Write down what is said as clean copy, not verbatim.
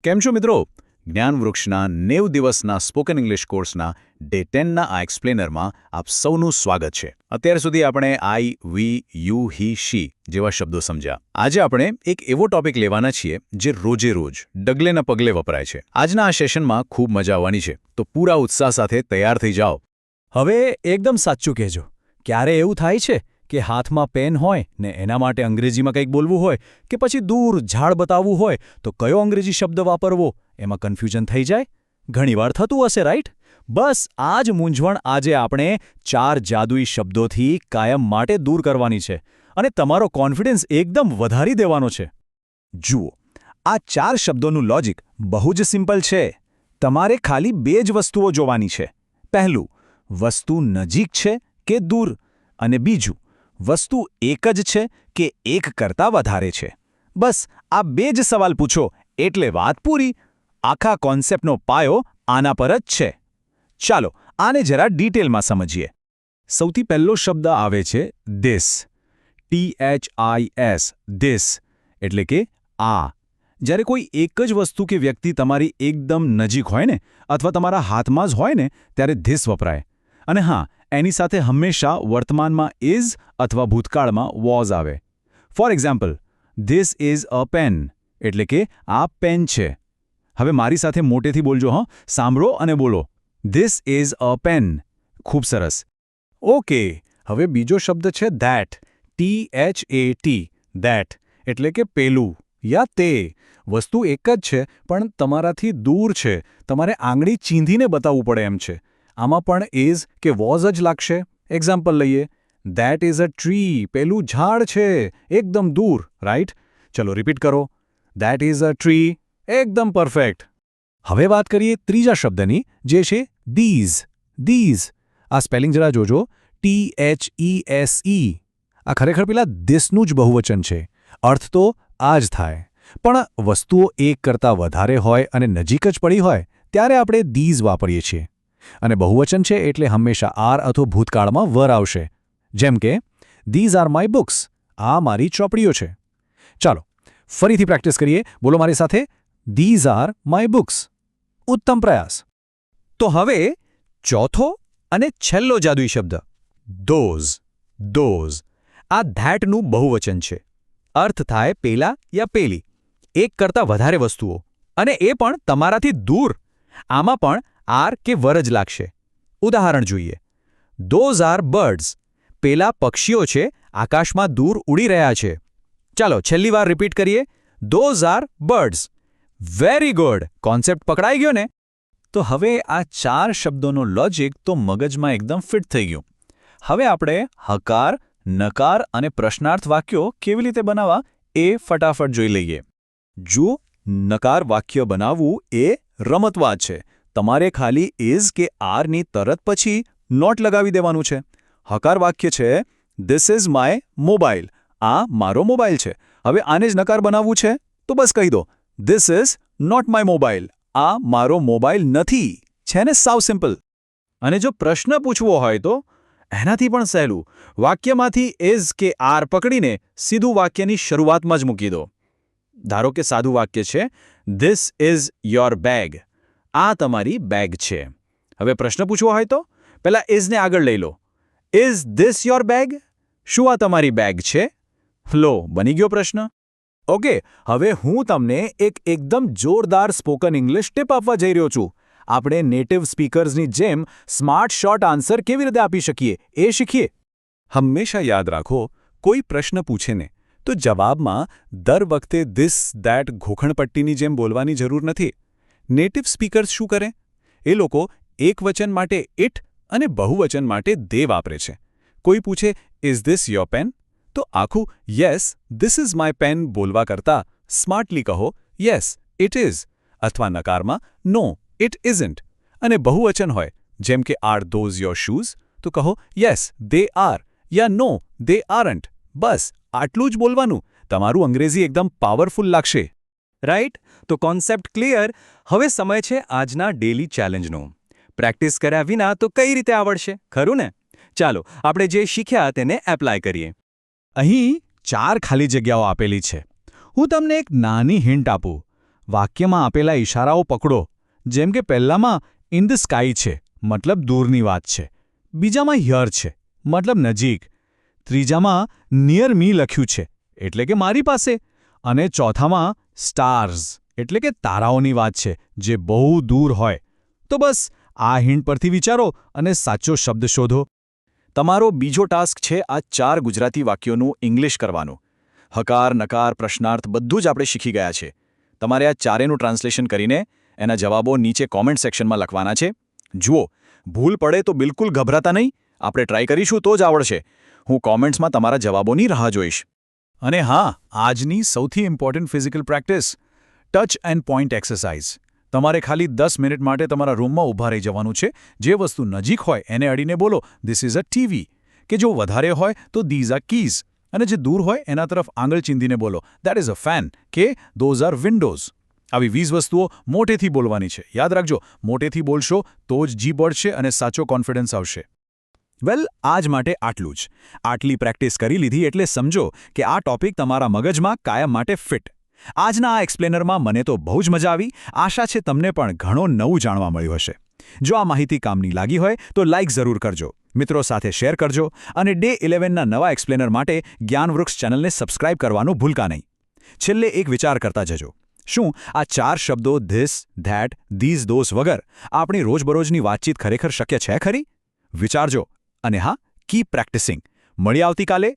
કેમ છો મિત્રો? જ્ઞાનવૃક્ષના 90 દિવસના સ્પોકન ઇંગ્લિશ કોર્સના ડે 10ના આ એક્સપ્લેનરમાં આપ સૌનું સ્વાગત છે. અત્યાર સુધી આપણે આઈ, વી, યુ, હી, શી જેવા શબ્દો સમજ્યા. આજે આપણે એક એવો ટોપિક લેવાના છીએ જે રોજે રોજ ડગલે ને પગલે વપરાય છે. આજના આ સેશનમાં ખૂબ મજા આવવાની છે, તો પૂરા ઉત્સાહ સાથે તૈયાર થઈ જાઓ. હવે એકદમ સાચું કહેજો. ક્યારે એવું થાય છે કે હાથમાં પેન હોય ને એના માટે અંગ્રેજીમાં કંઈક બોલવું હોય કે પછી દૂર ઝાડ બતાવવું હોય તો કયો અંગ્રેજી શબ્દ વાપરવો એમાં કન્ફ્યુઝન થઈ જાય? ઘણીવાર થતું હશે, રાઈટ? બસ આ જ મૂંઝવણ આજે આપણે 4 જાદુઈ શબ્દોથી કાયમ માટે દૂર કરવાની છે અને તમારો કોન્ફિડન્સ એકદમ વધારી દેવાનો છે. જુઓ, આ 4 શબ્દોનું લોજિક બહુ જ સિમ્પલ છે. તમારે ખાલી 2 જ વસ્તુઓ જોવાની છે. પહેલું, વસ્તુ નજીક છે કે દૂર, અને બીજું, વસ્તુ એક જ છે કે એક કરતાં વધારે છે. બસ આ 2 જ સવાલ પૂછો એટલે વાત પૂરી. આખા કોન્સેપ્ટનો પાયો આના પર જ છે. ચાલો આને જરા ડિટેલમાં સમજીએ. સૌથી પહેલો શબ્દ આવે છે ધીસ. THIS, ધીસ એટલે કે આ. જ્યારે કોઈ એક જ વસ્તુ કે વ્યક્તિ તમારી એકદમ નજીક હોય ને અથવા તમારા હાથમાં જ હોય ને ત્યારે ધીસ વપરાય. અને હા, એની સાથે હંમેશા વર્તમાનમાં ઇઝ અથવા ભૂતકાળમાં વોઝ આવે. For example, this is a pen એટલે કે આ પેન છે. હવે મારી સાથે મોટેથી બોલજો, હં, સાંભળો અને બોલો, ધીસ ઇઝ અ પેન. ખૂબ સરસ. ઓકે, હવે બીજો શબ્દ છે ધેટ. THAT, ધેટ એટલે કે પેલું યા તે. વસ્તુ એક જ છે પણ તમારાથી દૂર છે, તમારે આંગળી ચીંધીને બતાવવું પડે એમ છે. આમાં પણ ઇઝ કે વોઝ જ લાગશે. એક્ઝામ્પલ લઈએ, ધેટ ઇઝ અ ટ્રી, પેલું ઝાડ છે એકદમ દૂર, રાઈટ? ચલો રિપીટ કરો, ધેટ ઇઝ અ ટ્રી. એકદમ પરફેક્ટ. હવે વાત કરીએ ત્રીજા શબ્દની, જે છે ધીઝ. ધીઝ, આ સ્પેલિંગ જરા જોજો, THESE. આ ખરેખર પેલા ધીસનું જ બહુવચન છે. અર્થ તો આ જ થાય, પણ વસ્તુઓ એક કરતાં વધારે હોય અને નજીક જ પડી હોય ત્યારે આપણે ધીઝ વાપરીએ છીએ. અને બહુવચન છે એટલે હંમેશા આર અથવા ભૂતકાળમાં વર આવશે. જેમ કે ધીઝ આર માય બુક્સ, આ મારી ચોપડીઓ છે. ચાલો ફરીથી પ્રેક્ટિસ કરીએ. બોલો મારી સાથે, ધીઝ આર માય બુક્સ. ઉત્તમ પ્રયાસ. તો હવે ચોથો અને છેલ્લો જાદુઈ શબ્દ, ધોઝ. ધોઝ, આ ધેટનું બહુવચન છે. અર્થ થાય પેલા યા પેલી, એક કરતાં વધારે વસ્તુઓ, અને એ પણ તમારાથી દૂર. આમાં પણ આર કે વર જ લાગશે. ઉદાહરણ જોઈએ, ધોઝ આર બર્ડ્સ, પેલા પક્ષીઓ છે, આકાશમાં દૂર ઉડી રહ્યા છે. ચાલો છેલ્લી વાર રિપીટ કરીએ, those are birds. Very good. Concept પકડાઈ ગયો ને? તો હવે આ 4 શબ્દોનો લોજિક તો મગજમાં એકદમ ફિટ થઈ ગયું. હવે આપણે હકાર, નકાર અને પ્રશ્નાર્થ વાક્યો કેવી રીતે બનાવવા એ ફટાફટ જોઈ લઈએ. જુઓ, નકાર વાક્ય બનાવવું એ રમતવાદ છે. તમારે ખાલી ઇઝ કે આરની તરત પછી નોટ લગાવી દેવાનું છે. હકાર વાક્ય છે, ધીસ ઇઝ માય મોબાઈલ, આ મારો મોબાઈલ છે. હવે આને જ નકાર બનાવવું છે તો બસ કહી દો, this is not my mobile, આ મારો મોબાઈલ નથી. છે ને સાવ સિમ્પલ. અને જો પ્રશ્ન પૂછવો હોય તો એનાથી પણ સહેલું, વાક્યમાંથી ઇઝ કે આર પકડીને સીધું વાક્યની શરૂઆતમાં જ મૂકી દો. ધારો કે સાદું વાક્ય છે, ધીસ ઇઝ યોર બેગ, આ તમારી બેગ છે. હવે પ્રશ્ન પૂછવો હોય તો પહેલા ઇઝને આગળ લઈ લો, ઇઝ ધીસ યોર બેગ? શું આ તમારી બેગ છે? લો, બની ગયો પ્રશ્ન. ઓકે, હવે હું તમને એકદમ જોરદાર સ્પોકન ઇંગ્લિશ ટિપ આપવા જઈ રહ્યો છું. આપણે નેટિવ સ્પીકર્સની જેમ સ્માર્ટ શોર્ટ આન્સર કેવી રીતે આપી શકીએ એ શીખીએ. હંમેશા યાદ રાખો, કોઈ પ્રશ્ન પૂછે ને તો જવાબમાં દર વખતે ધીસ, ધેટ ઘોખણપટ્ટીની જેમ બોલવાની જરૂર નથી. નેટિવ સ્પીકર્સ શું કરે? એ લોકો એકવચન માટે ઇટ અને બહુવચન માટે દે વાપરે છે. કોઈ પૂછે, ઇઝ ધીસ યોર પેન? તો આખું yes, this is my pen બોલવા કરતાં સ્માર્ટલી કહો, યસ, ઇટ ઇઝ. અથવા નકારમાં નો, ઇટ ઇઝન્ટ. અને બહુવચન હોય, જેમ કે આર ધોઝ યોર શૂઝ, તો કહો યસ, દે આર, યા નો, દે આરન્ટ. બસ આટલું જ બોલવાનું. તમારું અંગ્રેજી એકદમ પાવરફુલ લાગશે. રાઈટ? તો કોન્સેપ્ટ ક્લિયર. હવે સમય છે આજના ડેલી ચેલેન્જનો. પ્રેક્ટિસ કર્યા વિના તો કઈ રીતે આવડશે, ખરું ને? ચાલો આપણે જે શીખ્યા તેને એપ્લાય કરીએ. અહીં 4 ખાલી જગ્યાઓ આપેલી છે. હું તમને એક નાની હિન્ટ આપું. વાક્યમાં આપેલા ઇશારાઓ પકડો. જેમ કે પહેલામાં ઇન ધ સ્કાય છે, મતલબ દૂરની વાત છે. બીજામાં હિયર છે, મતલબ નજીક. ત્રીજામાં નિયર મી લખ્યું છે, એટલે કે મારી પાસે. અને ચોથામાં સ્ટાર્સ, એટલે કે તારાઓની વાત છે, જે બહુ દૂર હોય. તો બસ આ હિન્ટ પરથી વિચારો અને સાચો શબ્દ શોધો. તમારો બીજો ટાસ્ક છે આ 4 ગુજરાતી વાક્યોનું ઇંગ્લિશ કરવાનું. હકાર, નકાર, પ્રશ્નાર્થ બધું જ આપણે શીખી ગયા છે. તમારે આ ચારેયનું ટ્રાન્સલેશન કરીને એના જવાબો નીચે કોમેન્ટ સેક્શનમાં લખવાના છે. જુઓ, ભૂલ પડે તો બિલકુલ ગભરાતા નહીં. આપણે ટ્રાય કરીશું તો જ આવડશે. હું કોમેન્ટ્સમાં તમારા જવાબોની રાહ જોઈશ. અને હા, આજની સૌથી important physical practice touch end point exercise. તમારે ખાલી 10 મિનિટ માટે તમારા રૂમમાં ઊભા રહી જવાનું છે. જે વસ્તુ નજીક હોય એને અડીને બોલો, ધીસ ઇઝ અ ટીવી. કે જો વધારે હોય તો ધીઝ આર કીઝ. અને જે દૂર હોય એના તરફ આંગળ ચીંધીને બોલો, દેટ ઇઝ અ ફેન. કે ધોઝ આર વિન્ડોઝ. આવી 20 વસ્તુઓ મોટેથી બોલવાની છે. યાદ રાખજો, મોટેથી બોલશો તો જ જીભ વળશે અને સાચો કોન્ફિડન્સ આવશે. વેલ, આજ માટે આટલું જ. આટલી પ્રેક્ટિસ કરી લીધી એટલે સમજો કે આ ટોપિક તમારા મગજમાં કાયમ માટે ફિટ. આજના આ એક્સપ્લેનરમાં મને તો બહુ જ મજા આવી. આશા છે તમને પણ ઘણું નવું જાણવા મળ્યું હશે. જો આ માહિતી કામની લાગી હોય તો લાઇક જરૂર કરજો, મિત્રો સાથે શેર કરજો અને ડે 11ના નવા એક્સપ્લેનર માટે જ્ઞાનવૃક્ષ ચેનલને સબસ્ક્રાઇબ કરવાનું ભૂલતા નહીં. છેલ્લે એક વિચાર કરતા જજો. શું આ 4 શબ્દો ધીસ, ધેટ, ધીઝ, ધોઝ વગર આપણી રોજબરોજની વાતચીત ખરેખર શક્ય છે ખરી? વિચારજો અને હા, કીપ પ્રેક્ટિસિંગ. મળીએ આવતીકાલે